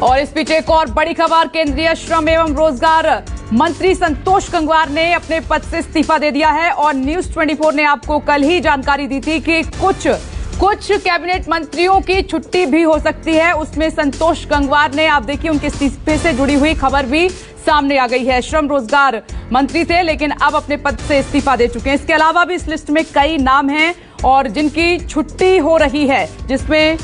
और इस बीच एक और बड़ी खबर, केंद्रीय श्रम एवं रोजगार मंत्री संतोष गंगवार ने अपने पद से इस्तीफा दे दिया है। और न्यूज 24 ने आपको कल ही जानकारी दी थी कि कुछ कैबिनेट मंत्रियों की छुट्टी भी हो सकती है। उसमें संतोष गंगवार ने, आप देखिए, उनके इस्तीफे से जुड़ी हुई खबर भी सामने आ गई है। श्रम रोजगार मंत्री थे लेकिन अब अपने पद से इस्तीफा दे चुके हैं। इसके अलावा भी इस लिस्ट में कई नाम हैं और जिनकी छुट्टी हो रही है, जिसमें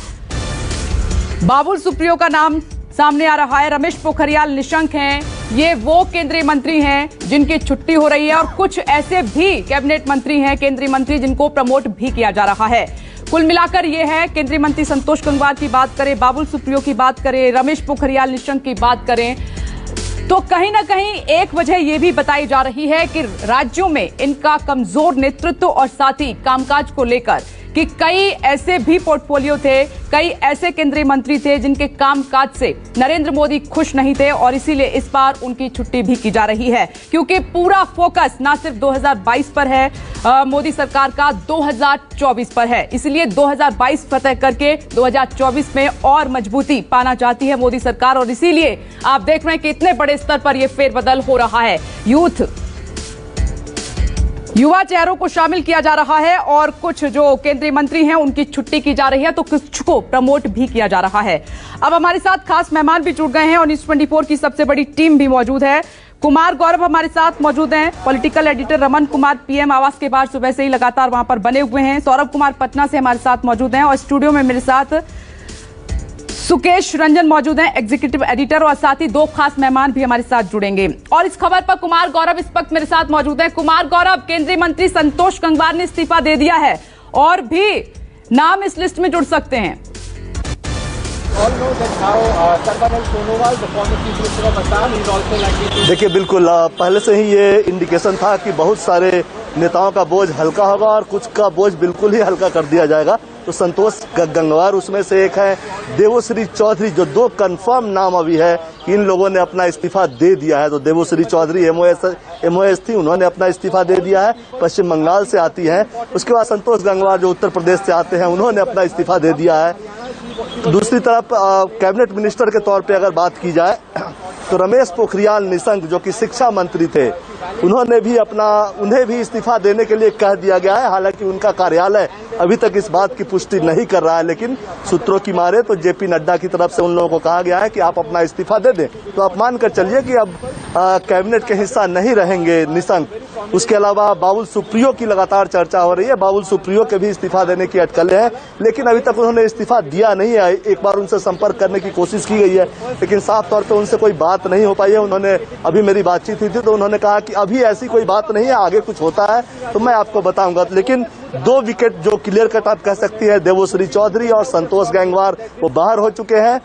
बाबुल सुप्रियो का नाम सामने आ रहा है। रमेश पोखरियाल निशंक हैं, ये वो केंद्रीय मंत्री हैं जिनकी छुट्टी हो रही है। और कुछ ऐसे भी कैबिनेट मंत्री हैं, केंद्रीय मंत्री, जिनको प्रमोट भी किया जा रहा है। कुल मिलाकर ये है, केंद्रीय मंत्री संतोष गंगवार की बात करें, बाबुल सुप्रियो की बात करें, रमेश पोखरियाल निशंक की बात करें, तो कहीं ना कहीं एक वजह यह भी बताई जा रही है कि राज्यों में इनका कमजोर नेतृत्व और साथ ही कामकाज को लेकर कि कई ऐसे भी पोर्टफोलियो थे, कई ऐसे केंद्रीय मंत्री थे जिनके कामकाज से नरेंद्र मोदी खुश नहीं थे और इसीलिए इस बार उनकी छुट्टी भी की जा रही है। क्योंकि पूरा फोकस ना सिर्फ 2022 पर है, मोदी सरकार का 2024 पर है। इसलिए 2022 फतह करके 2024 में और मजबूती पाना चाहती है मोदी सरकार। और इसीलिए आप देख रहे हैं कि इतने बड़े स्तर पर यह फेरबदल हो रहा है। युवा चेहरों को शामिल किया जा रहा है और कुछ जो केंद्रीय मंत्री हैं उनकी छुट्टी की जा रही है, तो कुछ को प्रमोट भी किया जा रहा है। अब हमारे साथ खास मेहमान भी जुड़ गए हैं और न्यूज 24 की सबसे बड़ी टीम भी मौजूद है। कुमार गौरव हमारे साथ मौजूद हैं, political editor. Raman Kumar PM आवास के बाहर सुबह से ही लगातार वहां पर बने हुए हैं। सौरभ कुमार पटना से हमारे साथ मौजूद हैं और स्टूडियो में मेरे साथ सुकेश रंजन मौजूद हैं, एग्जीक्यूटिव एडिटर। और साथ ही दो खास मेहमान भी हमारे साथ जुड़ेंगे। और इस खबर पर कुमार गौरव इस वक्त मेरे साथ मौजूद हैं। कुमार गौरव, केंद्रीय मंत्री संतोष गंगवार ने इस्तीफा दे दिया है और भी नाम इस लिस्ट में जुड़ सकते हैं। देखिए, बिल्कुल पहले से ही ये इंडिकेशन था कि बहुत सारे नेताओं का बोझ हल्का होगा और कुछ का बोझ बिल्कुल ही हल्का कर दिया जाएगा। तो संतोष गंगवार उसमें से एक है। देवश्री चौधरी, जो दो कंफर्म नाम अभी है, इन लोगों ने अपना इस्तीफा दे दिया है। तो देवश्री चौधरी एमओएस थी, उन्होंने अपना इस्तीफा दे दिया है, पश्चिम बंगाल से आती है। उसके बाद संतोष गंगवार जो उत्तर प्रदेश से आते हैं, उन्होंने अपना इस्तीफा दे दिया है। दूसरी तरफ कैबिनेट मिनिस्टर के तौर पे अगर बात की जाए तो रमेश पोखरियाल निशंक, जो कि शिक्षा मंत्री थे, उन्हें भी इस्तीफा देने के लिए कह दिया गया है। हालांकि उनका कार्यालय अभी तक इस बात की पुष्टि नहीं कर रहा है, लेकिन सूत्रों की मारे तो जेपी नड्डा की तरफ से उन लोगों को कहा गया है कि आप अपना इस्तीफा दे दें। तो आप मान कर चलिए कि अब कैबिनेट के हिस्सा नहीं रहेंगे निशंक। उसके अलावा बाबुल सुप्रियो की लगातार चर्चा हो रही है। बाबुल सुप्रियो के भी इस्तीफा देने की अटकलें हैं, लेकिन अभी तक उन्होंने इस्तीफा दिया नहीं है। एक बार उनसे संपर्क करने की कोशिश की गई है, लेकिन साफ तौर पर उनसे कोई बात नहीं हो पाई है। उन्होंने, अभी मेरी बातचीत हुई थी तो उन्होंने कहा कि अभी ऐसी कोई बात नहीं है, आगे कुछ होता है तो मैं आपको बताऊंगा। लेकिन दो विकेट जो क्लियर कट आप कह सकती है, देवश्री चौधरी और संतोष गंगवार, वो बाहर हो चुके हैं।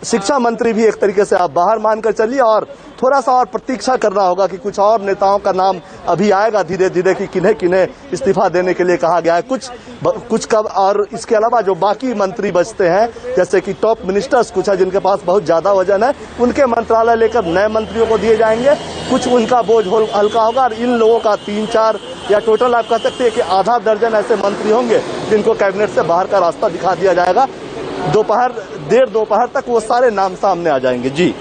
शिक्षा मंत्री भी एक तरीके से आप बाहर मानकर चलिए और थोड़ा सा और प्रतीक्षा करना होगा कि कुछ और नेताओं का नाम अभी आएगा धीरे धीरे कि किन्हें किन्हें इस्तीफा देने के लिए कहा गया है। कुछ कब, और इसके अलावा जो बाकी मंत्री बचते हैं, जैसे कि टॉप मिनिस्टर्स कुछ है जिनके पास बहुत ज्यादा वजन है, उनके मंत्रालय लेकर नए मंत्रियों को दिए जाएंगे। कुछ उनका बोझ हल्का होगा और इन लोगों का 3-4 या टोटल आप कह सकते हैं कि आधा दर्जन ऐसे मंत्री होंगे जिनको कैबिनेट से बाहर का रास्ता दिखा दिया जाएगा। देर दोपहर तक वो सारे नाम सामने आ जाएंगे। जी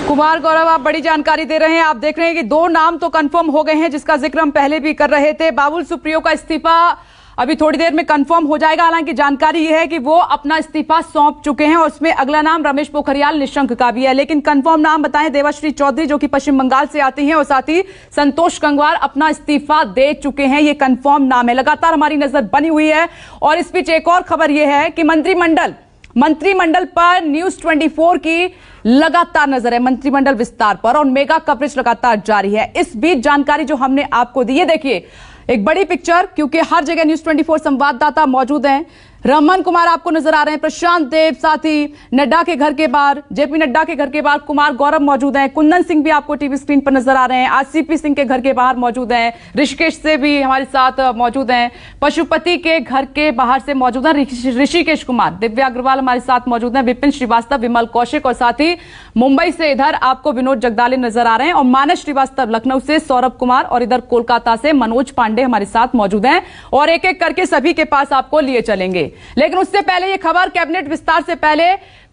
कुमार गौरव, आप बड़ी जानकारी दे रहे हैं। आप देख रहे हैं कि दो नाम तो कंफर्म हो गए हैं, जिसका जिक्र हम पहले भी कर रहे थे। बाबुल सुप्रियो का इस्तीफा अभी थोड़ी देर में कंफर्म हो जाएगा। हालांकि जानकारी यह है कि वो अपना इस्तीफा सौंप चुके हैं और उसमें अगला नाम रमेश पोखरियाल निशंक का भी है। लेकिन कंफर्म नाम बताएं, देवश्री चौधरी जो कि पश्चिम बंगाल से आती हैं, और साथ ही संतोष गंगवार अपना इस्तीफा दे चुके हैं। ये कंफर्म नाम है, लगातार हमारी नजर बनी हुई है। और इस बीच एक और खबर यह है कि मंत्रिमंडल पर न्यूज 24 की लगातार नजर है, मंत्रिमंडल विस्तार पर, और मेगा कवरेज लगातार जारी है। इस बीच जानकारी जो हमने आपको दी है, देखिए एक बड़ी पिक्चर, क्योंकि हर जगह न्यूज 24 संवाददाता मौजूद हैं। रमन कुमार आपको नजर आ रहे हैं, प्रशांत देव, साथ ही नड्डा के घर के बाहर, जेपी नड्डा के घर के बाहर कुमार गौरव मौजूद हैं। कुंदन सिंह भी आपको टीवी स्क्रीन पर नजर आ रहे हैं। आरसीपी सिंह के घर के बाहर मौजूद हैं। ऋषिकेश से भी हमारे साथ मौजूद हैं। पशुपति के घर के बाहर से मौजूद हैं ऋषिकेश कुमार। दिव्या अग्रवाल हमारे साथ मौजूद हैं। विपिन श्रीवास्तव, विमल कौशिक, और साथ ही मुंबई से इधर आपको विनोद जगदाले नजर आ रहे हैं। और मानस श्रीवास्तव लखनऊ से, सौरभ कुमार, और इधर कोलकाता से मनोज पांडे हमारे साथ मौजूद हैं। और एक एक करके सभी के पास आपको लिए चलेंगे। लेकिन उससे पहले ये खबर, कैबिनेट विस्तार से पहले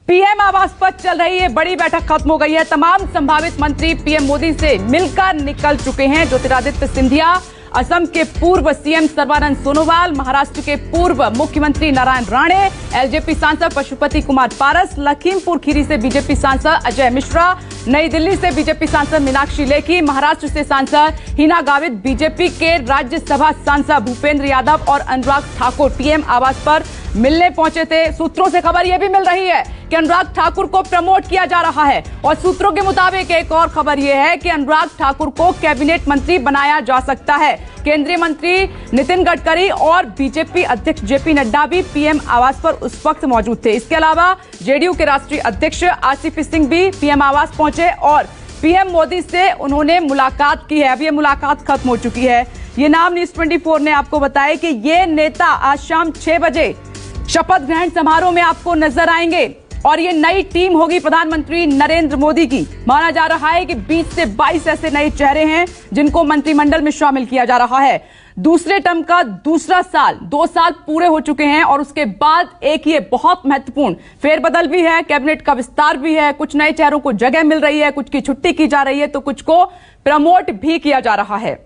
पीएम आवास पर चल रही है बड़ी बैठक खत्म हो गई है। तमाम संभावित मंत्री पीएम मोदी से मिलकर निकल चुके हैं। ज्योतिरादित्य सिंधिया, असम के पूर्व सीएम सर्बानंद सोनोवाल, महाराष्ट्र के पूर्व मुख्यमंत्री नारायण राणे, एलजेपी सांसद पशुपति कुमार पारस, लखीमपुर खीरी से बीजेपी सांसद अजय मिश्रा, नई दिल्ली से बीजेपी सांसद मीनाक्षी लेखी, महाराष्ट्र से सांसद हिना गावित, बीजेपी के राज्यसभा सांसद भूपेंद्र यादव और अनुराग ठाकुर पीएम आवास पर मिलने पहुंचे थे। सूत्रों से खबर यह भी मिल रही है कि अनुराग ठाकुर को प्रमोट किया जा रहा है और सूत्रों के मुताबिक एक और खबर यह है कि अनुराग ठाकुर को कैबिनेट मंत्री बनाया जा सकता है। केंद्रीय मंत्री नितिन गडकरी और बीजेपी अध्यक्ष जेपी नड्डा भी पीएम आवास पर उस वक्त मौजूद थे। इसके अलावा जेडीयू के राष्ट्रीय अध्यक्ष आरसीपी सिंह भी पीएम आवास पहुंचे और पीएम मोदी से उन्होंने मुलाकात की है। अब ये मुलाकात खत्म हो चुकी है। ये नाम न्यूज 24 ने आपको बताया कि ये नेता आज शाम 6 बजे शपथ ग्रहण समारोह में आपको नजर आएंगे और ये नई टीम होगी प्रधानमंत्री नरेंद्र मोदी की। माना जा रहा है कि 20 से 22 ऐसे नए चेहरे हैं जिनको मंत्रिमंडल में शामिल किया जा रहा है। दूसरे टर्म का दूसरा साल, 2 साल पूरे हो चुके हैं और उसके बाद एक ये बहुत महत्वपूर्ण फेरबदल भी है, कैबिनेट का विस्तार भी है। कुछ नए चेहरों को जगह मिल रही है, कुछ की छुट्टी की जा रही है तो कुछ को प्रमोट भी किया जा रहा है।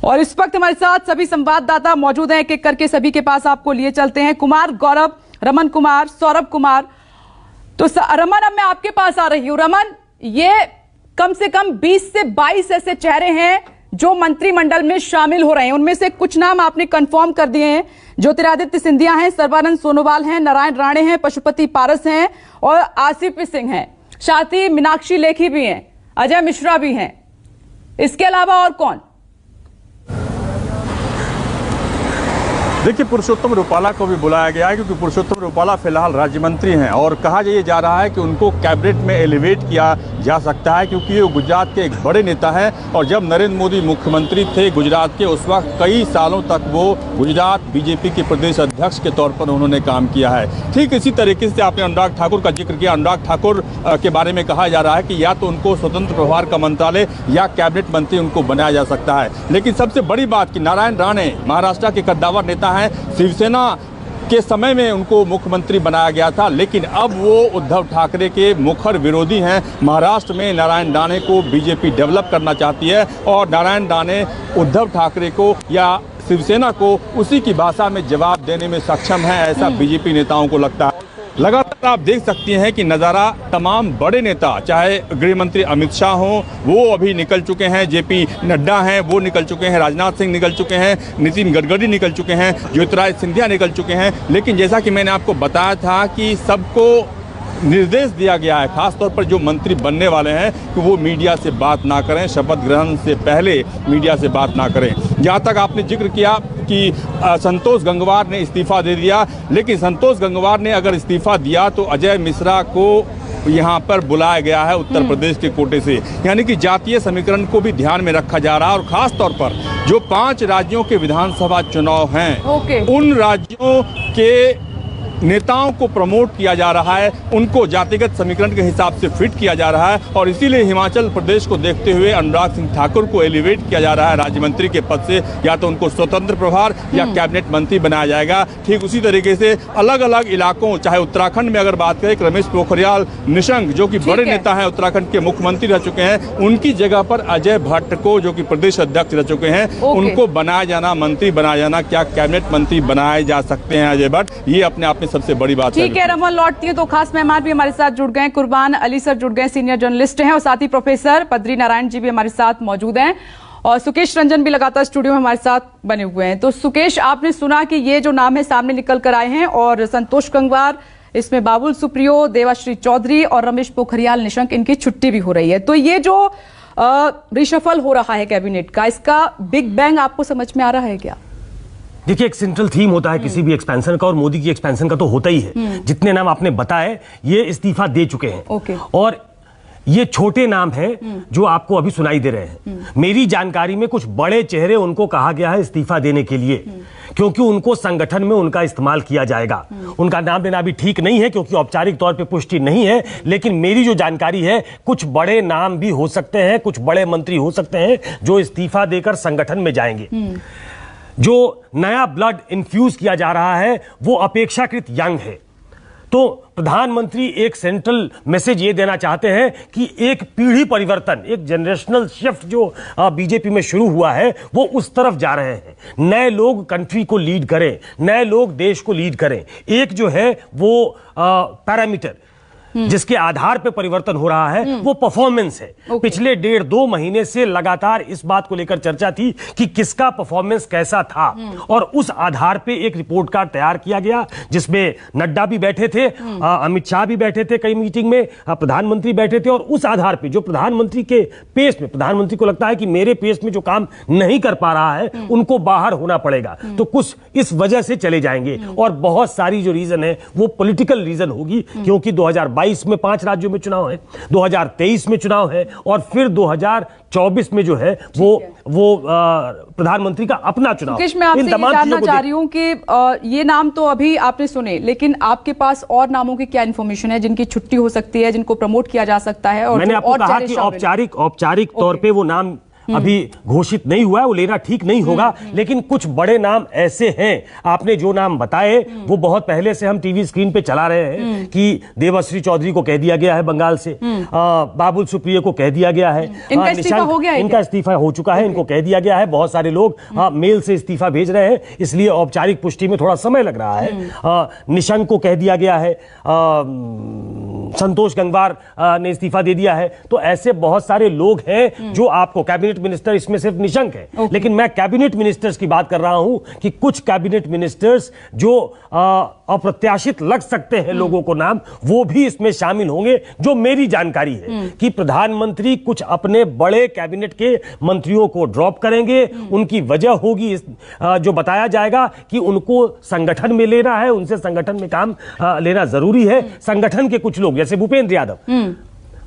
और इस वक्त हमारे साथ सभी संवाददाता मौजूद हैं, एक एक करके सभी के पास आपको लिए चलते हैं। कुमार, गौरव, रमन कुमार, सौरभ कुमार। तो रमन, अब मैं आपके पास आ रही हूं। रमन, ये कम से कम 20 से 22 ऐसे चेहरे हैं जो मंत्रिमंडल में शामिल हो रहे हैं। उनमें से कुछ नाम आपने कंफर्म कर दिए हैं। ज्योतिरादित्य सिंधिया हैं, सर्बानंद सोनोवाल हैं, नारायण राणे हैं, पशुपति पारस हैं और आरसीपी सिंह हैं। साथ ही मीनाक्षी लेखी भी हैं, अजय मिश्रा भी हैं। इसके अलावा और कौन? देखिए, पुरुषोत्तम रूपाला को भी बुलाया गया है क्योंकि पुरुषोत्तम रूपाला फिलहाल राज्य मंत्री हैं और कहा जा रहा है कि उनको कैबिनेट में एलिवेट किया जा सकता है क्योंकि वो गुजरात के एक बड़े नेता हैं और जब नरेंद्र मोदी मुख्यमंत्री थे गुजरात के, उस वक्त कई सालों तक वो गुजरात बीजेपी के प्रदेश अध्यक्ष के तौर पर उन्होंने काम किया है। ठीक इसी तरीके से आपने अनुराग ठाकुर का जिक्र किया। अनुराग ठाकुर के बारे में कहा जा रहा है कि या तो उनको स्वतंत्र प्रभार का मंत्रालय या कैबिनेट मंत्री उनको बनाया जा सकता है। लेकिन सबसे बड़ी बात कि नारायण राणे महाराष्ट्र के कद्दावर नेता हैं, शिवसेना के समय में उनको मुख्यमंत्री बनाया गया था, लेकिन अब वो उद्धव ठाकरे के मुखर विरोधी हैं। महाराष्ट्र में नारायण राणे को बीजेपी डेवलप करना चाहती है और नारायण राणे उद्धव ठाकरे को या शिवसेना को उसी की भाषा में जवाब देने में सक्षम है, ऐसा बीजेपी नेताओं को लगता है। लगातार आप देख सकती हैं कि नज़ारा तमाम बड़े नेता, चाहे गृह मंत्री अमित शाह हों, वो अभी निकल चुके हैं, जेपी नड्डा हैं वो निकल चुके हैं, राजनाथ सिंह निकल चुके हैं, नितिन गडकरी निकल चुके हैं, ज्योतिरादित्य सिंधिया निकल चुके हैं। लेकिन जैसा कि मैंने आपको बताया था कि सबको निर्देश दिया गया है, खासतौर पर जो मंत्री बनने वाले हैं, कि वो मीडिया से बात ना करें, शपथ ग्रहण से पहले मीडिया से बात ना करें। जहाँ तक आपने जिक्र किया कि संतोष गंगवार ने इस्तीफा दे दिया, लेकिन संतोष गंगवार ने अगर इस्तीफा दिया तो अजय मिश्रा को यहाँ पर बुलाया गया है उत्तर प्रदेश के कोटे से, यानी कि जातीय समीकरण को भी ध्यान में रखा जा रहा है। और खास तौर पर जो 5 राज्यों के विधानसभा चुनाव हैं, उन राज्यों के नेताओं को प्रमोट किया जा रहा है, उनको जातिगत समीकरण के हिसाब से फिट किया जा रहा है और इसीलिए हिमाचल प्रदेश को देखते हुए अनुराग सिंह ठाकुर को एलिवेट किया जा रहा है राज्य मंत्री के पद से, या तो उनको स्वतंत्र प्रभार या कैबिनेट मंत्री बनाया जाएगा। ठीक उसी तरीके से अलग अलग इलाकों, चाहे उत्तराखंड में अगर बात करें, रमेश पोखरियाल निशंक जो कि बड़े नेता हैं, उत्तराखंड के मुख्यमंत्री रह चुके हैं, उनकी जगह पर अजय भट्ट को जो कि प्रदेश अध्यक्ष रह चुके हैं, उनको बनाया जाना, मंत्री बनाया जाना। क्या कैबिनेट मंत्री बनाए जा सकते हैं अजय भट्ट? ये अपने आप में सबसे बड़ी बात है। ठीक है, रमन लौटती है तो खास मेहमान भी हमारे साथ जुड़ गए, कुर्बान अली सर जुड़ गए, सीनियर जर्नलिस्ट हैं और साथ ही प्रोफेसर बद्री नारायण जी भी हमारे साथ मौजूद हैं और सुकेश रंजन भी लगातार स्टूडियो में हमारे साथ बने हुए हैं। तो सुकेश, आपने सुना कि ये जो नाम है सामने निकल कर आए हैं और संतोष गंगवार, इसमें बाबुल सुप्रियो, देवाश्री चौधरी और रमेश पोखरियाल निशंक, इनकी छुट्टी भी हो रही है। तो ये जो रिशफल हो रहा है कैबिनेट का, इसका बिग बैंग आपको समझ में आ रहा है क्या? देखिए, एक सेंट्रल थीम होता है किसी भी एक्सपेंशन का और मोदी की एक्सपेंशन का तो होता ही है। जितने नाम आपने बताए ये इस्तीफा दे चुके हैं और ये छोटे नाम हैं जो आपको अभी सुनाई दे रहे हैं। मेरी जानकारी में कुछ बड़े चेहरे उनको कहा गया है इस्तीफा देने के लिए, क्योंकि उनको संगठन में उनका इस्तेमाल किया जाएगा। उनका नाम लेना अभी ठीक नहीं है क्योंकि औपचारिक तौर पे पुष्टि नहीं है, लेकिन मेरी जो जानकारी है कुछ बड़े नाम भी हो सकते हैं, कुछ बड़े मंत्री हो सकते हैं जो इस्तीफा देकर संगठन में जाएंगे। जो नया ब्लड इन्फ्यूज किया जा रहा है वो अपेक्षाकृत यंग है। तो प्रधानमंत्री एक सेंट्रल मैसेज ये देना चाहते हैं कि एक पीढ़ी परिवर्तन, एक जनरेशनल शिफ्ट जो बीजेपी में शुरू हुआ है वो उस तरफ जा रहे हैं। नए लोग कंट्री को लीड करें, नए लोग देश को लीड करें। एक जो है वो पैरामीटर जिसके आधार पे परिवर्तन हो रहा है वो परफॉर्मेंस है। पिछले 1.5-2 महीने से लगातार इस बात को लेकर चर्चा थी कि किसका परफॉर्मेंस कैसा था, और उस आधार पे एक रिपोर्ट कार्ड तैयार किया गया जिसमें नड्डा भी बैठे थे, अमित शाह भी बैठे थे कई मीटिंग में, प्रधानमंत्री बैठे थे, और उस आधार पे जो प्रधानमंत्री के पेस में, प्रधानमंत्री को लगता है कि मेरे पेस में जो काम नहीं कर पा रहा है उनको बाहर होना पड़ेगा, तो कुछ इस वजह से चले जाएंगे। और बहुत सारी जो रीजन है वो पॉलिटिकल रीजन होगी, क्योंकि 2022 में 5 राज्यों में चुनाव है, 2023 में चुनाव है, और फिर 2024 में जो है वो प्रधानमंत्री का अपना चुनाव। मैं आपसे ये जानना चाह रही हूं कि ये नाम तो अभी आपने सुने, लेकिन आपके पास और नामों की क्या इंफॉर्मेशन है जिनकी छुट्टी हो सकती है, जिनको प्रमोट किया जा सकता है? और मैंने आपको कहा कि औपचारिक तौर पे वो नाम अभी घोषित नहीं हुआ है, वो लेना ठीक नहीं होगा, लेकिन कुछ बड़े नाम ऐसे हैं। आपने जो नाम बताए वो बहुत पहले से हम टीवी स्क्रीन पे चला रहे हैं कि देवश्री चौधरी को कह दिया गया है बंगाल से, बाबुल सुप्रियो को कह दिया गया है, इनका इस्तीफा हो चुका है, इनको कह दिया गया है। बहुत सारे लोग मेल से इस्तीफा भेज रहे हैं, इसलिए औपचारिक पुष्टि में थोड़ा समय लग रहा है। निशंक को कह दिया गया है, संतोष गंगवार ने इस्तीफा दे दिया है। तो ऐसे बहुत सारे लोग हैं जो आपको, कैबिनेट मिनिस्टर इसमें सिर्फ निशंक है, लेकिन मैं कैबिनेट मिनिस्टर्स की बात कर रहा हूं कि कुछ कैबिनेट मिनिस्टर्स जो अप्रत्याशित लग सकते हैं लोगों को नाम, वो भी इसमें शामिल होंगे। जो मेरी जानकारी है कि प्रधानमंत्री कुछ अपने बड़े कैबिनेट के मंत्रियों को ड्रॉप करेंगे। उनकी वजह होगी जो बताया जाएगा कि उनको संगठन में लेना है, उनसे संगठन में काम लेना जरूरी है। संगठन के कुछ लोग जैसे भूपेंद्र यादव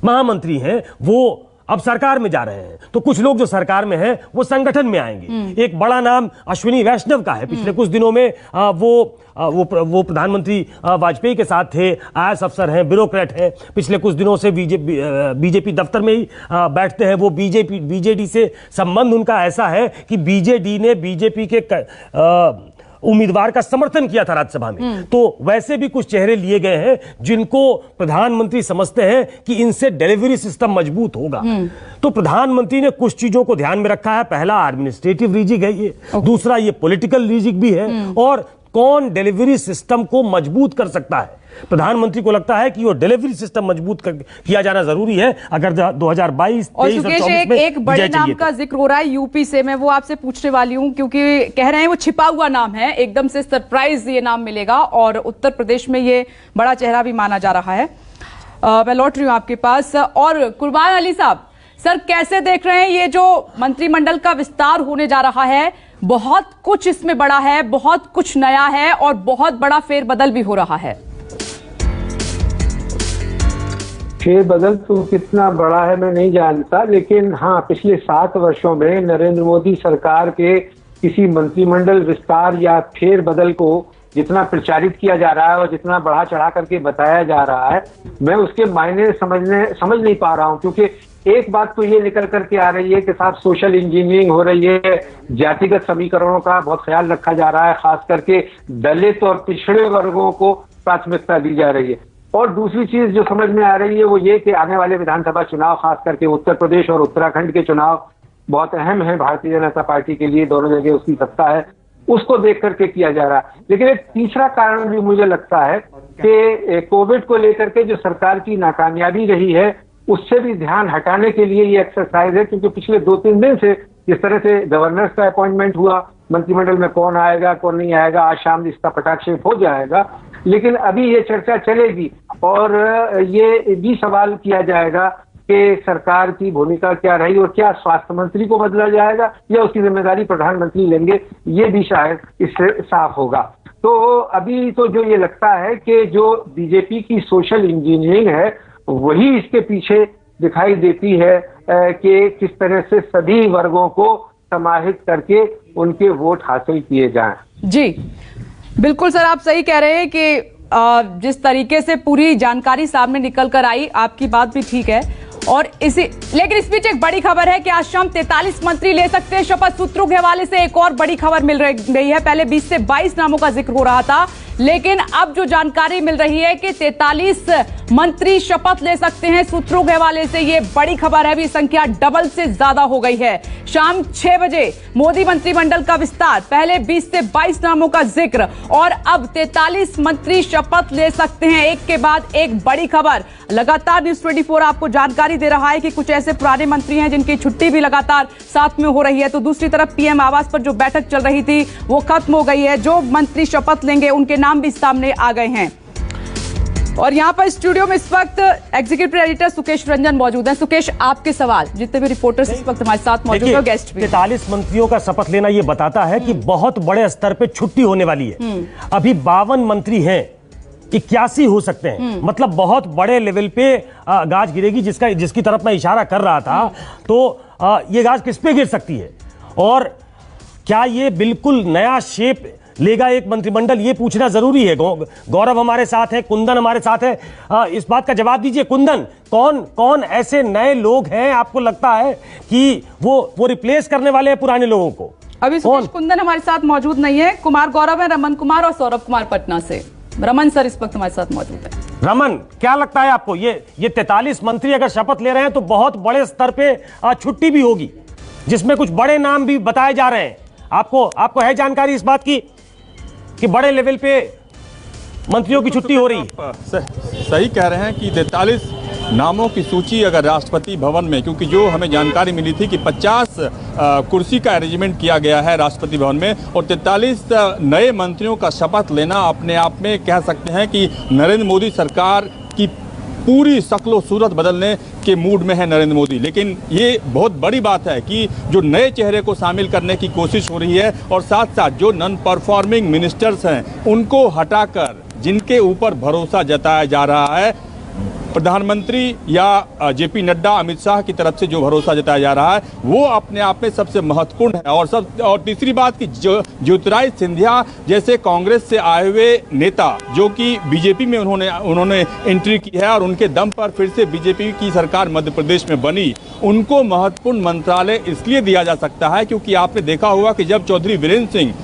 महामंत्री हैं, वो अब सरकार में जा रहे हैं, तो कुछ लोग जो सरकार में हैं वो संगठन में आएंगे। एक बड़ा नाम अश्विनी वैष्णव का है, पिछले कुछ दिनों में वो प्रधानमंत्री वाजपेयी के साथ थे, आईएएस अफसर हैं, ब्यूरोक्रेट हैं, पिछले कुछ दिनों से बीजेपी दफ्तर में ही बैठते हैं। वो बीजेडी से संबंध उनका ऐसा है कि बीजेडी ने बीजेपी के उम्मीदवार का समर्थन किया था राज्यसभा में। तो वैसे भी कुछ चेहरे लिए गए हैं जिनको प्रधानमंत्री समझते हैं कि इनसे डिलीवरी सिस्टम मजबूत होगा। तो प्रधानमंत्री ने कुछ चीजों को ध्यान में रखा है। पहला एडमिनिस्ट्रेटिव रीजिक है ये, दूसरा ये पॉलिटिकल रीजिक भी है, और कौन डिलीवरी सिस्टम को मजबूत कर सकता है। प्रधानमंत्री को लगता है कि वो डिलीवरी सिस्टम मजबूत किया जाना जरूरी है अगर 2022, 2023 और 2024 में एक बड़े नाम का जिक्र हो रहा है यूपी से, मैं वो आपसे पूछने वाली हूं, क्योंकि कह रहे हैं वो छिपा हुआ नाम है, एकदम से सरप्राइज ये नाम मिलेगा, और उत्तर प्रदेश में ये बड़ा चेहरा भी माना जा रहा है। मैं लौट रही हूं आपके पास। और कुर्बान अली साहब, सर कैसे देख रहे हैं ये जो मंत्रिमंडल का विस्तार होने जा रहा है? बहुत कुछ इसमें बड़ा है, बहुत कुछ नया है, और बहुत बड़ा फेरबदल भी हो रहा है। फेरबदल तो कितना बड़ा है मैं नहीं जानता, लेकिन हाँ, पिछले 7 वर्षों में नरेंद्र मोदी सरकार के किसी मंत्रिमंडल विस्तार या फेरबदल को जितना प्रचारित किया जा रहा है और जितना बढ़ा चढ़ा करके बताया जा रहा है, मैं उसके मायने समझ नहीं पा रहा हूँ। क्योंकि एक बात तो ये निकल करके आ रही है कि साथ सोशल इंजीनियरिंग हो रही है, जातिगत समीकरणों का बहुत ख्याल रखा जा रहा है, खास करके दलित और पिछड़े वर्गों को प्राथमिकता दी जा रही है। और दूसरी चीज जो समझ में आ रही है वो ये कि आने वाले विधानसभा चुनाव, खास करके उत्तर प्रदेश और उत्तराखंड के चुनाव बहुत अहम है भारतीय जनता पार्टी के लिए, दोनों जगह उसकी सत्ता है, उसको देख करके किया जा रहा है। लेकिन एक तीसरा कारण भी मुझे लगता है कि कोविड को लेकर के जो सरकार की नाकामयाबी रही है उससे भी ध्यान हटाने के लिए ये एक्सरसाइज है। क्योंकि पिछले 2-3 दिन से जिस तरह से गवर्नर्स का अपॉइंटमेंट हुआ, मंत्रिमंडल में कौन आएगा कौन नहीं आएगा, आज शाम इसका पटाक्षेप हो जाएगा, लेकिन अभी ये चर्चा चलेगी और ये भी सवाल किया जाएगा कि सरकार की भूमिका क्या रही और क्या स्वास्थ्य मंत्री को बदला जाएगा या उसकी जिम्मेदारी प्रधानमंत्री लेंगे, ये भी शायद इससे साफ होगा। तो अभी तो जो ये लगता है कि जो बीजेपी की सोशल इंजीनियरिंग है वही इसके पीछे दिखाई देती है कि किस तरह से सभी वर्गों को समाहित करके उनके वोट हासिल किए जाएं। जी बिल्कुल सर, आप सही कह रहे हैं कि जिस तरीके से पूरी जानकारी सामने निकल कर आई, आपकी बात भी ठीक है। और लेकिन इस बीच एक बड़ी खबर है कि आज शाम 43 मंत्री ले सकते हैं शपथ। सूत्रों के हवाले से एक और बड़ी खबर मिल रही है। पहले 20 से 22 नामों का जिक्र हो रहा था, लेकिन अब जो जानकारी मिल रही है कि 43 मंत्री शपथ ले सकते हैं। सूत्रों के हवाले से ये बड़ी खबर है, अभी संख्या डबल से ज्यादा हो गई है। शाम 6 बजे मोदी मंत्रिमंडल का विस्तार, पहले 20 से 22 नामों का जिक्र और अब 43 मंत्री शपथ ले सकते हैं। एक के बाद एक बड़ी खबर लगातार न्यूज़ 24 आपको जानकारी दे रहा है कि कुछ ऐसे पुराने मंत्री हैं जिनकी छुट्टी भी लगातार साथ में हो रही है। तो दूसरी तरफ पीएम आवास पर जो बैठक चल रही थी वो खत्म हो गई है। जो मंत्री शपथ लेंगे उनके नाम भी सामने आ गए हैं। और यहाँ पर स्टूडियो में इस वक्त एग्जीक्यूटिव एडिटर सुकेश रंजन मौजूद हैं। सुकेश, आपके सवाल, जितने भी रिपोर्टर्स इस वक्त हमारे साथ मौजूद हैं, गेस्ट भी। 43 मंत्रियों का शपथ लेना ये बताता है कि बहुत बड़े स्तर पे छुट्टी होने वाली है। अभी 52 मंत्री हैं, 81 हो सकते हैं, मतलब बहुत बड़े लेवल पे गाज गिरेगी, जिसकी तरफ मैं इशारा कर रहा था। तो ये गाज किस पे गिर सकती है और क्या ये बिल्कुल नया शेप लेगा एक मंत्रिमंडल, ये पूछना जरूरी है। गौरव हमारे साथ है, कुंदन हमारे साथ है, इस बात का जवाब दीजिए। कुंदन, कौन कौन ऐसे नए लोग हैं आपको लगता है कि वो रिप्लेस करने वाले हैं पुराने लोगों को? अभी सुकेश, कुंदन हमारे साथ मौजूद नहीं है। कुमार गौरव है, रमन कुमार और सौरभ कुमार पटना से। रमन सर इस वक्त हमारे साथ मौजूद है। रमन, क्या लगता है आपको, ये 43 मंत्री अगर शपथ ले रहे हैं तो बहुत बड़े स्तर पे छुट्टी भी होगी, जिसमें कुछ बड़े नाम भी बताए जा रहे हैं। आपको है जानकारी इस बात की कि बड़े लेवल पे मंत्रियों की छुट्टी हो रही है? सही कह रहे हैं कि 43 नामों की सूची अगर राष्ट्रपति भवन में, क्योंकि जो हमें जानकारी मिली थी कि 50 कुर्सी का अरेंजमेंट किया गया है राष्ट्रपति भवन में, और 43 नए मंत्रियों का शपथ लेना अपने आप में कह सकते हैं कि नरेंद्र मोदी सरकार की पूरी शक्लो सूरत बदलने के मूड में है नरेंद्र मोदी। लेकिन ये बहुत बड़ी बात है कि जो नए चेहरे को शामिल करने की कोशिश हो रही है और साथ साथ जो नॉन परफॉर्मिंग मिनिस्टर्स हैं उनको हटाकर जिनके ऊपर भरोसा जताया जा रहा है, प्रधानमंत्री या जेपी नड्डा, अमित शाह की तरफ से जो भरोसा जताया जा रहा है, वो अपने आप में सबसे महत्वपूर्ण है। और तीसरी बात कि ज्योतिरादित्य सिंधिया जैसे कांग्रेस से आए हुए नेता जो कि बीजेपी में उन्होंने एंट्री की है और उनके दम पर फिर से बीजेपी की सरकार मध्य प्रदेश में बनी, उनको महत्वपूर्ण मंत्रालय इसलिए दिया जा सकता है क्योंकि आपने देखा होगा कि जब चौधरी वीरेंद्र सिंह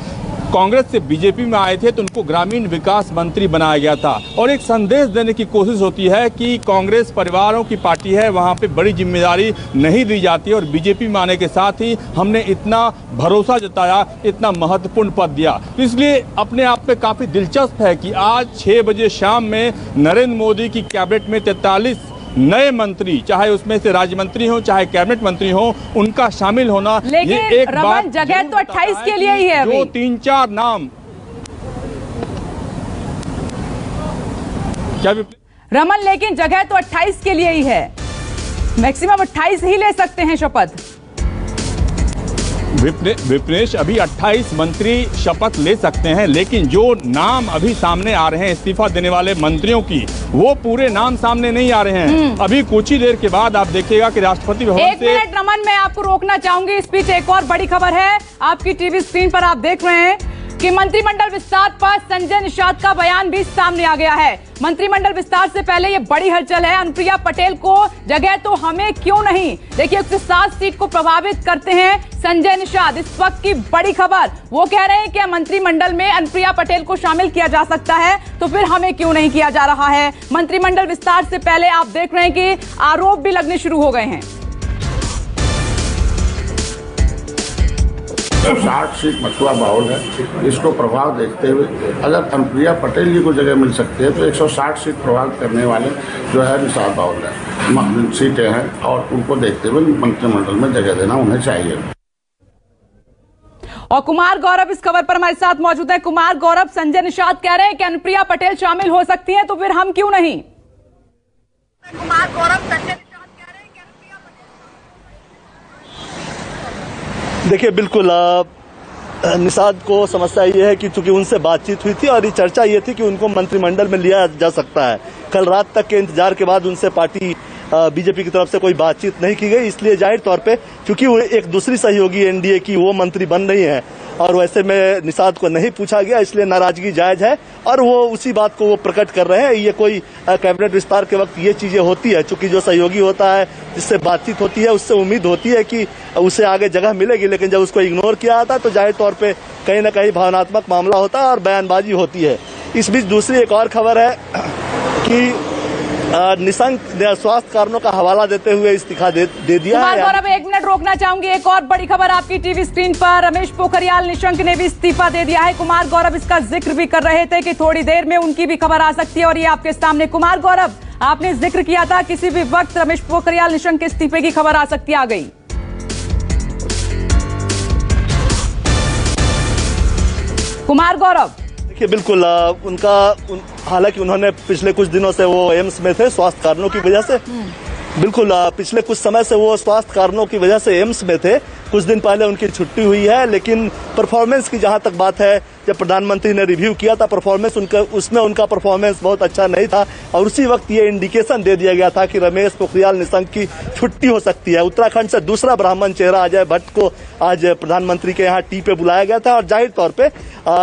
कांग्रेस से बीजेपी में आए थे तो उनको ग्रामीण विकास मंत्री बनाया गया था। और एक संदेश देने की कोशिश होती है कि कांग्रेस परिवारों की पार्टी है, वहां पे बड़ी जिम्मेदारी नहीं दी जाती, और बीजेपी में आने के साथ ही हमने इतना भरोसा जताया, इतना महत्वपूर्ण पद दिया। इसलिए अपने आप में काफ़ी दिलचस्प है कि आज 6 बजे शाम में नरेंद्र मोदी की कैबिनेट में 43 नए मंत्री, चाहे उसमें से राज्य मंत्री हो चाहे कैबिनेट मंत्री हो, उनका शामिल होना, ये एक बात जगह तो 28 के लिए ही है। जो 3-4 नाम क्या रमन, लेकिन जगह तो 28 के लिए ही है, मैक्सिमम 28 ही ले सकते हैं शपथ। विप्रेश, अभी 28 मंत्री शपथ ले सकते हैं, लेकिन जो नाम अभी सामने आ रहे हैं इस्तीफा देने वाले मंत्रियों की, वो पूरे नाम सामने नहीं आ रहे हैं। अभी कुछ ही देर के बाद आप देखिएगा कि राष्ट्रपति भवन से। 1 मिनट रमन, मैं आपको रोकना चाहूंगी इस बीच। एक और बड़ी खबर है, आपकी टीवी स्क्रीन पर आप देख रहे हैं कि मंत्रिमंडल विस्तार पर संजय निषाद का बयान भी सामने आ गया है। मंत्रिमंडल विस्तार से पहले ये बड़ी हलचल है। अनुप्रिया पटेल को जगह तो हमें क्यों नहीं, देखिए 107 सीट को प्रभावित करते हैं संजय निषाद। इस वक्त की बड़ी खबर, वो कह रहे हैं कि मंत्रिमंडल में अनुप्रिया पटेल को शामिल किया जा सकता है, तो फिर हमें क्यों नहीं किया जा रहा है। मंत्रिमंडल विस्तार से पहले आप देख रहे हैं कि आरोप भी लगने शुरू हो गए हैं। 60 सीट मथुरा बाउल है, इसको प्रभाव देखते हुए अगर अनुप्रिया पटेल जी को जगह मिल सकती है तो 160 सीट प्रभावित करने वाले जो है निषाद बाउल है सीटें हैं, और उनको देखते हुए मंत्रिमंडल में जगह देना उन्हें चाहिए। और कुमार गौरव इस खबर पर हमारे साथ मौजूद है। कुमार गौरव, संजय निषाद कह रहे हैं कि अनुप्रिया पटेल शामिल हो सकती हैं, तो फिर हम क्यों नहीं। कुमार गौरव, संजय निषाद कह रहे हैं कि अनुप्रिया पटेल। देखिए, बिल्कुल निषाद को समस्या ये है कि चूंकि उनसे बातचीत हुई थी और ये चर्चा ये थी कि उनको मंत्रिमंडल में लिया जा सकता है। कल रात तक के इंतजार के बाद उनसे पार्टी बीजेपी की तरफ से कोई बातचीत नहीं की गई, इसलिए जाहिर तौर पे क्योंकि वो एक दूसरी सहयोगी एनडीए की वो मंत्री बन रही है और वैसे में निषाद को नहीं पूछा गया, इसलिए नाराजगी जायज है और वो उसी बात को वो प्रकट कर रहे हैं। ये कोई कैबिनेट विस्तार के वक्त ये चीजें होती है, चूंकि जो सहयोगी होता है जिससे बातचीत होती है उससे उम्मीद होती है कि उसे आगे जगह मिलेगी, लेकिन जब उसको इग्नोर किया जाता है तो जाहिर तौर पर कहीं ना कहीं भावनात्मक मामला होता है और बयानबाजी होती है। इस बीच दूसरी एक और खबर है कि निशंक ने स्वास्थ्य कारणों का हवाला देते हुए इस्तीफा दे दिया है। गौरव, 1 मिनट रोकना चाहूंगी। एक और बड़ी खबर आपकी टीवी स्क्रीन पर, रमेश पोखरियाल निशंक ने भी इस्तीफा दे दिया है। कुमार गौरव इसका जिक्र भी कर रहे थे कि थोड़ी देर में उनकी भी खबर आ सकती है और ये आपके सामने। कुमार गौरव, आपने जिक्र किया था किसी भी वक्त रमेश पोखरियाल निशंक के इस्तीफे की खबर आ सकती है, आ गई। कुमार गौरव, देखिए बिल्कुल हालांकि उन्होंने पिछले कुछ दिनों से वो एम्स में थे स्वास्थ्य कारणों की वजह से। बिल्कुल पिछले कुछ समय से वो स्वास्थ्य कारणों की वजह से एम्स में थे। कुछ दिन पहले उनकी छुट्टी हुई है, लेकिन परफॉर्मेंस की जहां तक बात है, जब प्रधानमंत्री ने रिव्यू किया था परफॉर्मेंस उसमें उनका परफॉर्मेंस बहुत अच्छा नहीं था और उसी वक्त ये इंडिकेशन दे दिया गया था कि रमेश पोखरियाल निशंक की छुट्टी हो सकती है। उत्तराखंड से दूसरा ब्राह्मण चेहरा अजय भट्ट को आज प्रधानमंत्री के यहाँ टी पे बुलाया गया था और जाहिर तौर पे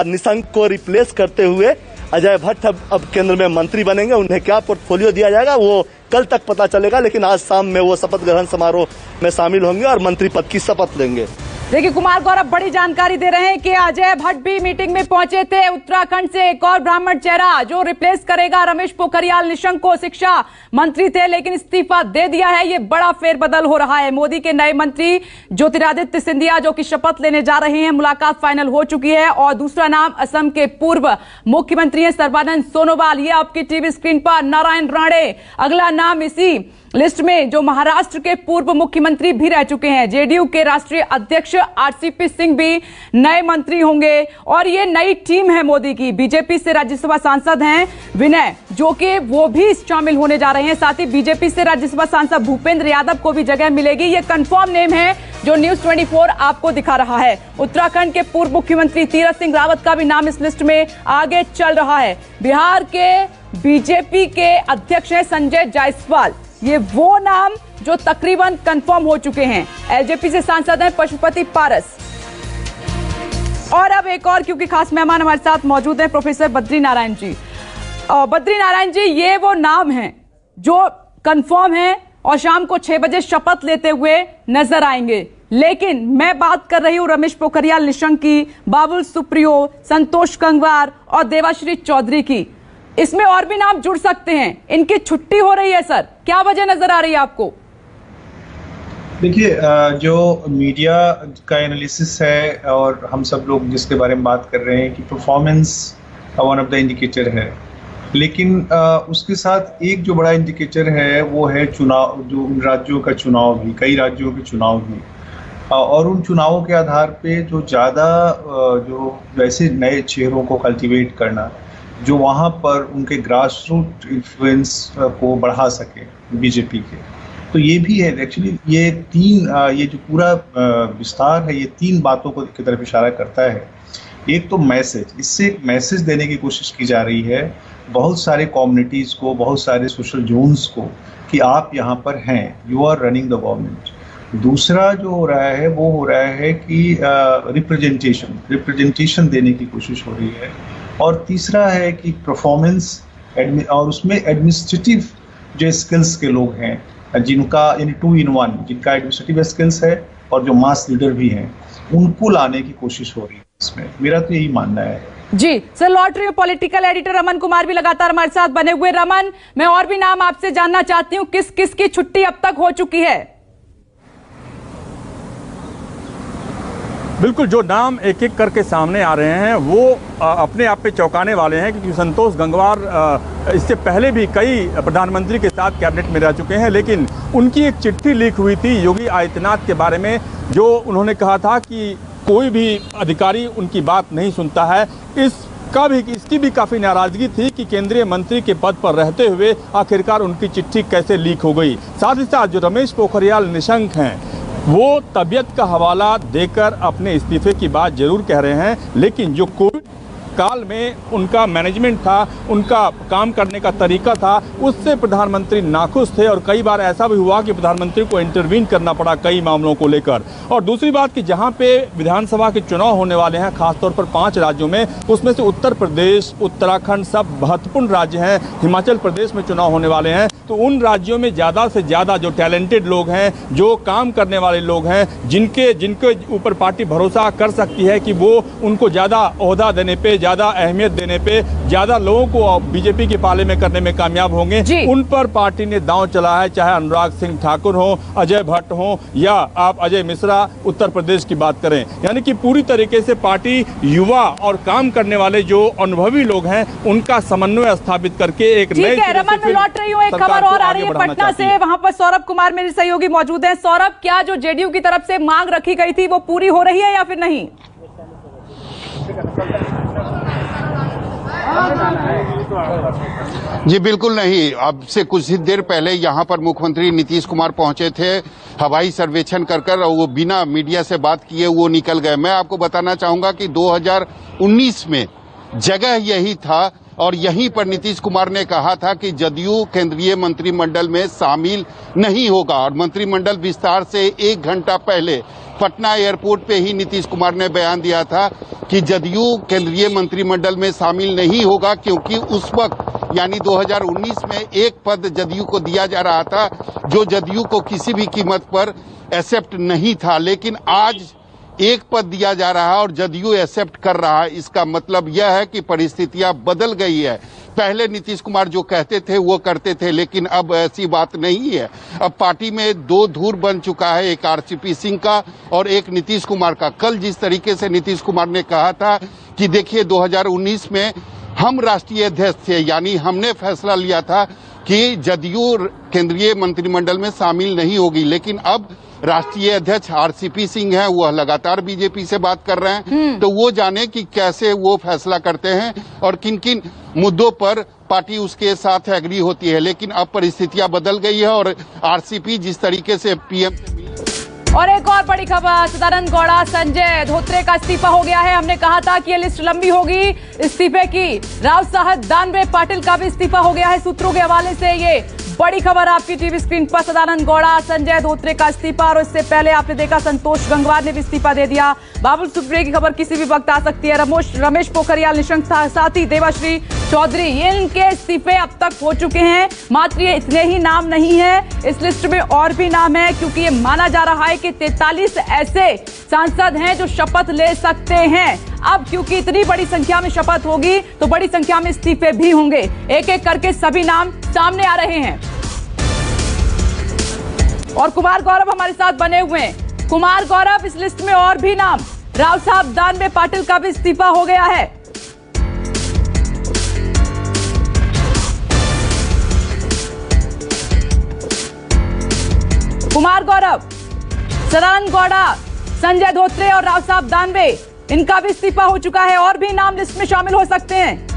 निशंक को रिप्लेस करते हुए अजय भट्ट अब केंद्र में मंत्री बनेंगे। उन्हें क्या पोर्टफोलियो दिया जाएगा वो कल तक पता चलेगा, लेकिन आज शाम में वो शपथ ग्रहण समारोह में शामिल होंगे और मंत्री पद की शपथ लेंगे। देखिए कुमार गौरव बड़ी जानकारी दे रहे हैं कि अजय भट्ट भी मीटिंग में पहुंचे थे। उत्तराखंड से एक और ब्राह्मण चेहरा जो रिप्लेस करेगा रमेश पोखरियाल निशंक को, शिक्षा मंत्री थे लेकिन इस्तीफा दे दिया है। ये बड़ा फेरबदल हो रहा है। मोदी के नए मंत्री ज्योतिरादित्य सिंधिया जो कि शपथ लेने जा रहे हैं, मुलाकात फाइनल हो चुकी है। और दूसरा नाम असम के पूर्व मुख्यमंत्री हैं सर्बानंद सोनोवाल, ये आपकी टीवी स्क्रीन पर नारायण राणे। अगला नाम इसी लिस्ट में जो महाराष्ट्र के पूर्व मुख्यमंत्री भी रह चुके हैं, जेडीयू के राष्ट्रीय अध्यक्ष आरसीपी सिंह भी नए मंत्री होंगे। और ये नई टीम है मोदी की। बीजेपी से राज्यसभा सांसद हैं विनय, जो कि वो भी शामिल होने जा रहे हैं। साथ ही बीजेपी से राज्यसभा सांसद भूपेंद्र यादव को भी जगह मिलेगी। ये कंफर्म नेम है जो न्यूज 24 आपको दिखा रहा है। उत्तराखंड के पूर्व मुख्यमंत्री तीरथ सिंह रावत का भी नाम इस लिस्ट में आगे चल रहा है। बिहार के बीजेपी के अध्यक्ष हैं संजय जायसवाल, ये वो नाम जो तकरीबन कंफर्म हो चुके हैं। एलजेपी से सांसद हैं पशुपति पारस। और अब एक और, क्योंकि खास मेहमान हमारे साथ मौजूद हैं, प्रोफेसर बद्री नारायण जी। बद्री नारायण जी, ये वो नाम हैं जो कंफर्म हैं और शाम को 6 बजे शपथ लेते हुए नजर आएंगे। लेकिन मैं बात कर रही हूं रमेश पोखरियाल निशंक की, बाबुल सुप्रियो, संतोष गंगवार और देवाश्री चौधरी की। इसमें और भी नाम जुड़ सकते हैं। इनकी छुट्टी हो रही है सर, क्या वजह नजर आ रही है आपको? देखिए, जो मीडिया का एनालिसिस है और हम सब लोग जिसके बारे में बात कर रहे हैं कि performance one of the indicator है, लेकिन उसके साथ एक जो बड़ा इंडिकेटर है वो है चुनाव, जो राज्यों का चुनाव भी, कई राज्यों के चुनाव भी। और उन चुनावों के आधार पे जो ज़्यादा जो वैसे नए चेहरों को कल्टीवेट करना, जो वहाँ पर उनके ग्रास रूट इन्फ्लुएंस को बढ़ा सके बीजेपी के, तो ये भी है। एक्चुअली ये जो पूरा विस्तार है, ये 3 बातों को की तरफ इशारा करता है। एक तो मैसेज, इससे एक मैसेज देने की कोशिश की जा रही है बहुत सारे कम्युनिटीज़ को, बहुत सारे सोशल जोन्स को, कि आप यहाँ पर हैं, you are running the government. दूसरा जो हो रहा है वो हो रहा है कि रिप्रेजेंटेशन देने की कोशिश हो रही है। और तीसरा है कि परफॉर्मेंस और उसमें एडमिनिस्ट्रेटिव जो स्किल्स के लोग हैं, जिनका यानी 2 in 1, जिनका एडमिनिस्ट्रेटिव स्किल्स है और जो मास लीडर भी हैं, उनको लाने की कोशिश हो रही है इसमें। मेरा तो यही मानना है जी। सर लौट रही हूँ, पॉलिटिकल एडिटर रमन कुमार भी लगातार हमारे साथ बने हुए। रमन, मैं और भी नाम आपसे जानना चाहती हूँ, किस किस की छुट्टी अब तक हो चुकी है? बिल्कुल, जो नाम एक एक करके सामने आ रहे हैं वो अपने आप पे चौंकाने वाले हैं, क्योंकि संतोष गंगवार इससे पहले भी कई प्रधानमंत्री के साथ कैबिनेट में रह चुके हैं। लेकिन उनकी एक चिट्ठी लीक हुई थी योगी आदित्यनाथ के बारे में, जो उन्होंने कहा था कि कोई भी अधिकारी उनकी बात नहीं सुनता है। इसकी भी काफ़ी नाराज़गी थी कि केंद्रीय मंत्री के पद पर रहते हुए आखिरकार उनकी चिट्ठी कैसे लीक हो गई। साथ ही साथ जो रमेश पोखरियाल निशंक हैं, वो तबीयत का हवाला देकर अपने इस्तीफे की बात जरूर कह रहे हैं, लेकिन जो कोविड काल में उनका मैनेजमेंट था, उनका काम करने का तरीका था, उससे प्रधानमंत्री नाखुश थे। और कई बार ऐसा भी हुआ कि प्रधानमंत्री को इंटरवीन करना पड़ा कई मामलों को लेकर। और दूसरी बात कि जहां पे विधानसभा के चुनाव होने वाले हैं, खासतौर पर 5 राज्यों में, उसमें से उत्तर प्रदेश, उत्तराखंड सब महत्वपूर्ण राज्य हैं। हिमाचल प्रदेश में चुनाव होने वाले हैं, तो उन राज्यों में ज़्यादा से ज़्यादा जो टैलेंटेड लोग हैं, जो काम करने वाले लोग हैं, जिनके ऊपर पार्टी भरोसा कर सकती है कि वो उनको ज़्यादा ओहदा देने पे, ज्यादा अहमियत देने पे, ज्यादा लोगों को बीजेपी के पाले में करने में कामयाब होंगे, उन पर पार्टी ने दांव चला है। चाहे अनुराग सिंह ठाकुर हो, अजय भट्ट हो, या आप अजय मिश्रा उत्तर प्रदेश की बात करें, यानी कि पूरी तरीके से पार्टी युवा और काम करने वाले जो अनुभवी लोग हैं उनका समन्वय स्थापित करके एक नए रमन, मैं लौट रही हूँ, एक खबर और आ रही है पटना से, वहां पर सौरभ कुमार मेरे सहयोगी मौजूद हैं। सौरभ, क्या जो जेडीयू की तरफ से मांग रखी गई थी वो पूरी हो रही है या फिर नहीं? जी बिल्कुल नहीं। अब से कुछ ही देर पहले यहाँ पर मुख्यमंत्री नीतीश कुमार पहुंचे थे, हवाई सर्वेक्षण कर और वो बिना मीडिया से बात किए वो निकल गए। मैं आपको बताना चाहूंगा कि 2019 में जगह यही था और यहीं पर नीतीश कुमार ने कहा था कि जदयू केंद्रीय मंत्रिमंडल में शामिल नहीं होगा, और मंत्रिमंडल विस्तार से 1 घंटा पहले पटना एयरपोर्ट पे ही नीतीश कुमार ने बयान दिया था कि जदयू केंद्रीय मंत्रिमंडल में शामिल नहीं होगा, क्योंकि उस वक्त यानी 2019 में एक पद जदयू को दिया जा रहा था जो जदयू को किसी भी कीमत पर एक्सेप्ट नहीं था। लेकिन आज एक पद दिया जा रहा है और जदयू एक्सेप्ट कर रहा है। इसका मतलब यह है कि परिस्थितियां बदल गई है। पहले नीतीश कुमार जो कहते थे वो करते थे, लेकिन अब ऐसी बात नहीं है। अब पार्टी में 2 धुर बन चुका है, एक आरसीपी सिंह का और एक नीतीश कुमार का। कल जिस तरीके से नीतीश कुमार ने कहा था कि देखिए 2019 में हम राष्ट्रीय अध्यक्ष थे, यानी हमने फैसला लिया था कि जदयू केंद्रीय मंत्रिमंडल में शामिल नहीं होगी, लेकिन अब राष्ट्रीय अध्यक्ष आरसीपी सिंह हैं, वह लगातार बीजेपी से बात कर रहे हैं, तो वो जाने कि कैसे वो फैसला करते हैं और किन किन मुद्दों पर पार्टी उसके साथ एग्री होती है। लेकिन अब परिस्थितियां बदल गई है और आरसीपी जिस तरीके से पीएम और एक और बड़ी खबर, सदानंद गौड़ा, संजय धोत्रे का इस्तीफा हो गया है। हमने कहा था कि ये लिस्ट लंबी होगी इस्तीफे की। राव साहब दानवे पाटिल का भी इस्तीफा हो गया है। सूत्रों के हवाले से ये बड़ी खबर आपकी टीवी स्क्रीन पर, सदानंद गौड़ा, संजय धोत्रे का इस्तीफा, और इससे पहले आपने देखा संतोष गंगवार ने भी इस्तीफा दे दिया। बाबुल सुप्रियो की खबर किसी भी वक्त आ सकती है। रमेश पोखरियाल निशंक साथ ही देवाश्री चौधरी, इनके इस्तीफे अब तक हो चुके हैं। मात्र ये इतने ही नाम नहीं है, इस लिस्ट में और भी नाम है, क्योंकि ये माना जा रहा है कि 43 ऐसे सांसद हैं जो शपथ ले सकते हैं। अब क्योंकि इतनी बड़ी संख्या में शपथ होगी तो बड़ी संख्या में इस्तीफे भी होंगे। एक एक करके सभी नाम सामने आ रहे हैं और कुमार गौरव हमारे साथ बने हुए हैं। कुमार गौरव, इस लिस्ट में और भी नाम, राव साहब दानवे पाटिल का भी इस्तीफा हो गया है। कुमार गौरव, सदानंद गौड़ा, संजय धोत्रे और राव साहब दानवे, इनका भी इस्तीफा हो चुका है। और भी नाम लिस्ट में शामिल हो सकते हैं।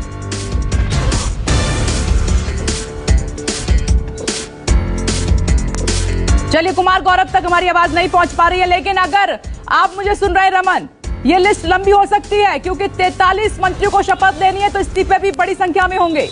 चलिए, कुमार गौरव तक हमारी आवाज नहीं पहुंच पा रही है, लेकिन अगर आप मुझे सुन रहे हैं रमन, ये लिस्ट लंबी हो सकती है, क्योंकि 43 मंत्रियों को शपथ लेनी है तो इस्तीफे भी बड़ी संख्या में होंगे।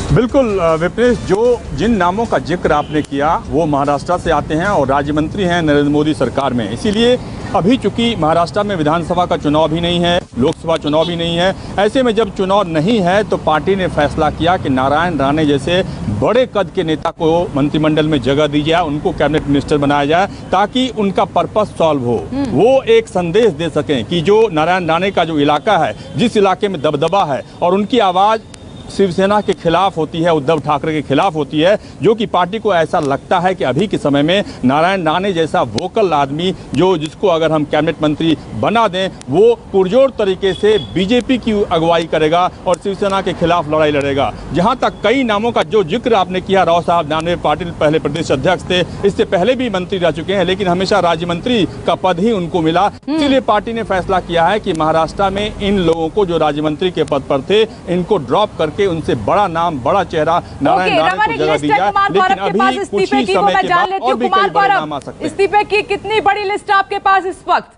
बिल्कुल विपनेश, जो जिन नामों का जिक्र आपने किया वो महाराष्ट्र से आते हैं और राज्य मंत्री हैं नरेंद्र मोदी सरकार में। इसीलिए अभी चूंकि महाराष्ट्र में विधानसभा का चुनाव भी नहीं है, लोकसभा चुनाव भी नहीं है, ऐसे में जब चुनाव नहीं है तो पार्टी ने फैसला किया कि नारायण राणे जैसे बड़े कद के नेता को मंत्रिमंडल में जगह दी जाए, उनको कैबिनेट मिनिस्टर बनाया जाए, ताकि उनका पर्पस सॉल्व हो। वो एक संदेश दे सकें कि जो नारायण राणे का जो इलाका है, जिस इलाके में दबदबा है और उनकी आवाज़ शिवसेना के खिलाफ होती है, उद्धव ठाकरे के खिलाफ होती है, जो कि पार्टी को ऐसा लगता है कि अभी के समय में नारायण राणे जैसा वोकल आदमी जिसको अगर हम कैबिनेट मंत्री बना दें, वो पुरजोर तरीके से बीजेपी की अगुवाई करेगा और शिवसेना के खिलाफ लड़ाई लड़ेगा। जहां तक कई नामों का जो जिक्र आपने किया, राव साहब दानवे पाटिल पहले प्रदेश अध्यक्ष थे, इससे पहले भी मंत्री रह चुके हैं, लेकिन हमेशा राज्य मंत्री का पद ही उनको मिला। इसीलिए पार्टी ने फैसला किया है कि महाराष्ट्र में इन लोगों को जो राज्य मंत्री के पद पर थे, इनको ड्रॉप करके उनसे बड़ा नाम, बड़ा चेहरा नारायण राणे को जगह दी जाए। लेकिन अभी कुछ ही समय के बाद और भी कई बड़े नाम आ सकते हैं। इस्तीफे की कितनी बड़ी लिस्ट आपके पास इस वक्त?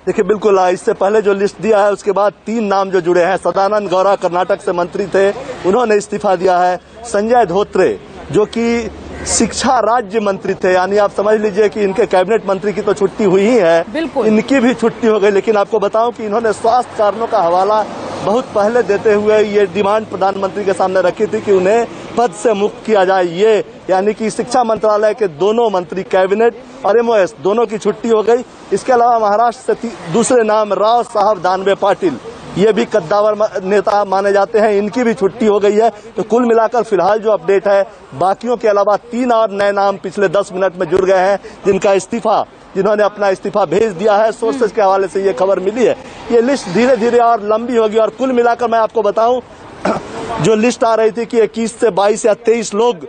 देखिए, बिल्कुल इससे पहले जो लिस्ट दिया है उसके बाद 3 नाम जो जुड़े हैं। सदानंद गौड़ा कर्नाटक से मंत्री थे, उन्होंने इस्तीफा दिया है। संजय धोत्रे जो कि शिक्षा राज्य मंत्री थे, यानी आप समझ लीजिए कि इनके कैबिनेट मंत्री की तो छुट्टी हुई ही है, इनकी भी छुट्टी हो गई। लेकिन आपको बताऊं कि इन्होंने स्वास्थ्य कारणों का हवाला बहुत पहले देते हुए ये डिमांड प्रधानमंत्री के सामने रखी थी कि उन्हें पद से मुक्त किया जाए। ये यानी कि शिक्षा मंत्रालय के दोनों मंत्री, कैबिनेट और एमओएस दोनों की छुट्टी हो गई। इसके अलावा महाराष्ट्र से दूसरे नाम राव साहब दानवे पाटिल, ये भी कद्दावर नेता माने जाते हैं, इनकी भी छुट्टी हो गई है। तो कुल मिलाकर फिलहाल जो अपडेट है, बाकियों के अलावा 3 और नए नाम पिछले 10 मिनट में जुड़ गए हैं, जिन्होंने अपना इस्तीफा भेज दिया है। सोर्सेज के हवाले से ये खबर मिली है। ये लिस्ट धीरे धीरे और लंबी होगी और कुल मिलाकर मैं आपको बताऊं, जो लिस्ट आ रही थी कि 21 से 22 या 23 लोग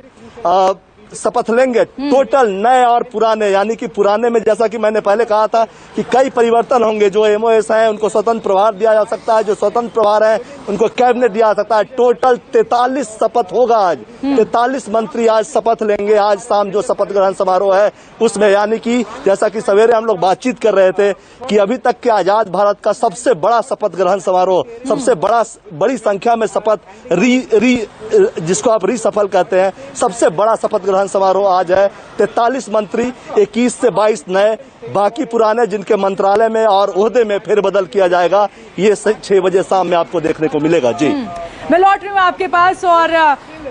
शपथ लेंगे, टोटल नए और पुराने, यानी कि पुराने में जैसा कि मैंने पहले कहा था कि कई परिवर्तन होंगे। जो एमओएस हैं उनको स्वतंत्र प्रभार दिया जा सकता है, जो स्वतंत्र प्रभार हैं उनको कैबिनेट दिया जा सकता है। टोटल 43 शपथ होगा आज। 43 मंत्री आज शपथ लेंगे। आज शाम जो शपथ ग्रहण समारोह है उसमें, यानी कि जैसा कि सवेरे हम लोग बातचीत कर रहे थे कि अभी तक के आजाद भारत का सबसे बड़ा शपथ ग्रहण समारोह, सबसे बड़ी संख्या में शपथ जिसको आप रीसफल कहते हैं, सबसे बड़ा शपथ ग्रहण समारोह आज है। 43 मंत्री, 21 से 22 नए, बाकी पुराने जिनके मंत्रालय में और ओहदे में फेरबदल किया जाएगा। ये 6 बजे शाम में आपको देखने को मिलेगा। जी, मैं लौट रही हूँ आपके पास और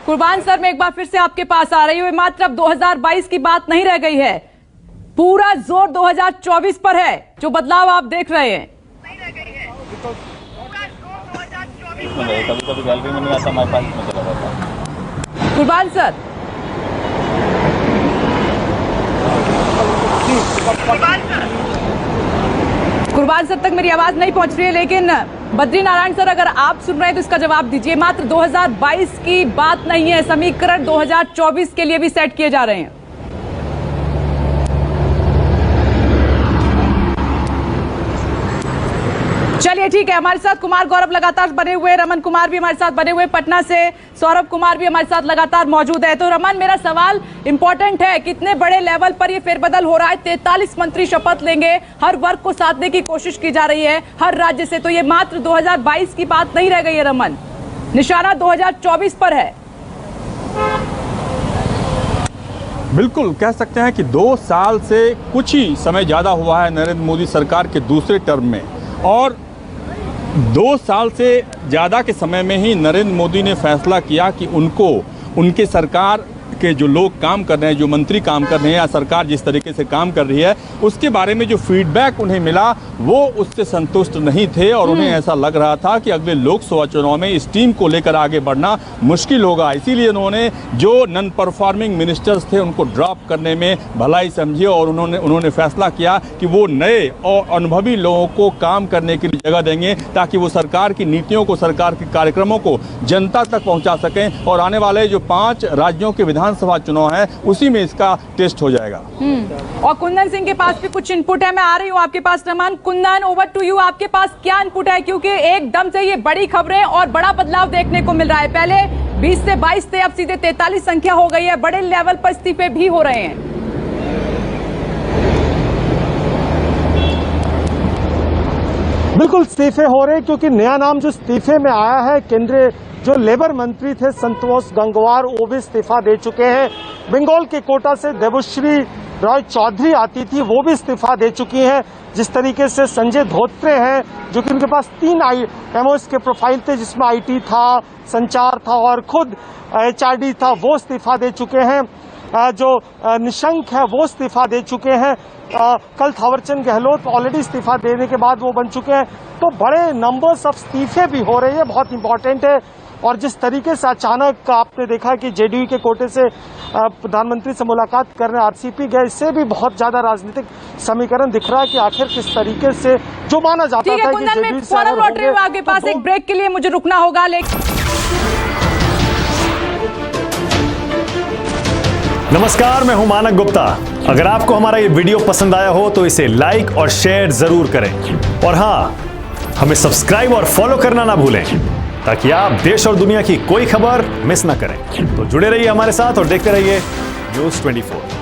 कुर्बान सर, मैं एक बार फिर से आपके पास आ रही हूँ। मात्र अब 2022 की बात नहीं रह गई है, पूरा जोर 2024 पर है। जो बदलाव आप देख रहे हैं, नहीं रह गई है, पूरा जोर 2024 पर है। कभी गैलरी में नहीं आता, हमारे पास में चला जाता। कुर्बान सर, कुर्बान सर तक मेरी आवाज नहीं पहुंच रही है, लेकिन बद्री नारायण सर, अगर आप सुन रहे हैं तो इसका जवाब दीजिए। मात्र 2022 की बात नहीं है, समीकरण 2024 के लिए भी सेट किए जा रहे हैं। चलिए ठीक है, हमारे साथ कुमार गौरव लगातार बने हुए, रमन कुमार भी हमारे साथ बने हुए, पटना से सौरभ कुमार भी हमारे साथ लगातार मौजूद है। तो रमन, मेरा सवाल इंपॉर्टेंट है, कितने बड़े लेवल पर ये फेरबदल हो रहा है? 43 मंत्री शपथ लेंगे, हर वर्ग को साधने की कोशिश की जा रही है, हर राज्य से। तो ये मात्र 2022 की बात नहीं रह गई है रमन, निशाना 2024 पर है। बिल्कुल कह सकते हैं कि 2 साल से कुछ ही समय ज्यादा हुआ है नरेंद्र मोदी सरकार के दूसरे टर्म में, और 2 साल से ज़्यादा के समय में ही नरेंद्र मोदी ने फैसला किया कि उनको, उनके सरकार के जो लोग काम कर रहे हैं, जो मंत्री काम कर रहे हैं, या सरकार जिस तरीके से काम कर रही है, उसके बारे में जो फीडबैक उन्हें मिला वो उससे संतुष्ट नहीं थे। और उन्हें ऐसा लग रहा था कि अगले लोकसभा चुनाव में इस टीम को लेकर आगे बढ़ना मुश्किल होगा। इसीलिए उन्होंने जो नॉन परफॉर्मिंग मिनिस्टर्स थे उनको ड्रॉप करने में भलाई समझी और उन्होंने फैसला किया कि वो नए और अनुभवी लोगों को काम करने के लिए जगह देंगे, ताकि वो सरकार की नीतियों को, सरकार के कार्यक्रमों को जनता तक पहुंचा सकें। और आने वाले जो 5 राज्यों के विधानसभा चुनाव है उसी में इसका टेस्ट हो जाएगा। और कुंदन सिंह के पास भी कुछ इनपुट है, मैं आ रही हूँ आपके पास। Raman, Kundan, over to you, आपके पास क्या इनपुट है? क्योंकि एकदम से ये बड़ी खबरें और बड़ा बदलाव देखने को मिल रहा है। पहले 20 से 22 थे, अब सीधे 43 संख्या हो गई है, बड़े लेवल पर इस्तीफे भी हो रहे हैं। बिल्कुल इस्तीफे हो रहे हैं, क्योंकि नया नाम जो इस्तीफे में आया है, केंद्रीय जो लेबर मंत्री थे संतोष गंगवार, वो भी इस्तीफा दे चुके हैं। बंगाल के कोटा से देवश्री रॉय चौधरी आती थी, वो भी इस्तीफा दे चुकी हैं। जिस तरीके से संजय धोत्रे हैं, जो कि उनके पास 3 एमओएस के प्रोफाइल थे, जिसमें आईटी था, संचार था और खुद एचआरडी था, वो इस्तीफा दे चुके हैं। जो निशंक है वो इस्तीफा दे चुके हैं। कल थावरचंद गहलोत ऑलरेडी इस्तीफा देने के बाद वो बन चुके हैं। तो बड़े नंबर्स ऑफ इस्तीफे भी हो रहे हैं, बहुत इंपॉर्टेंट है। और जिस तरीके से अचानक आपने देखा कि जेडीयू के कोटे से प्रधानमंत्री से मुलाकात करने आरसीपी गए, इससे भी बहुत ज्यादा राजनीतिक समीकरण दिख रहा है कि आखिर किस तरीके से जो माना जाता था कि जेडीयू से आपके पास एक ब्रेक के लिए मुझे रुकना होगा। नमस्कार, मैं हूं मानक गुप्ता। अगर आपको हमारा ये वीडियो पसंद आया हो तो इसे लाइक और शेयर जरूर करें, और हां, हमें सब्सक्राइब और फॉलो करना ना भूलें, ताकि आप देश और दुनिया की कोई खबर मिस ना करें। तो जुड़े रहिए हमारे साथ और देखते रहिए न्यूज़ 24।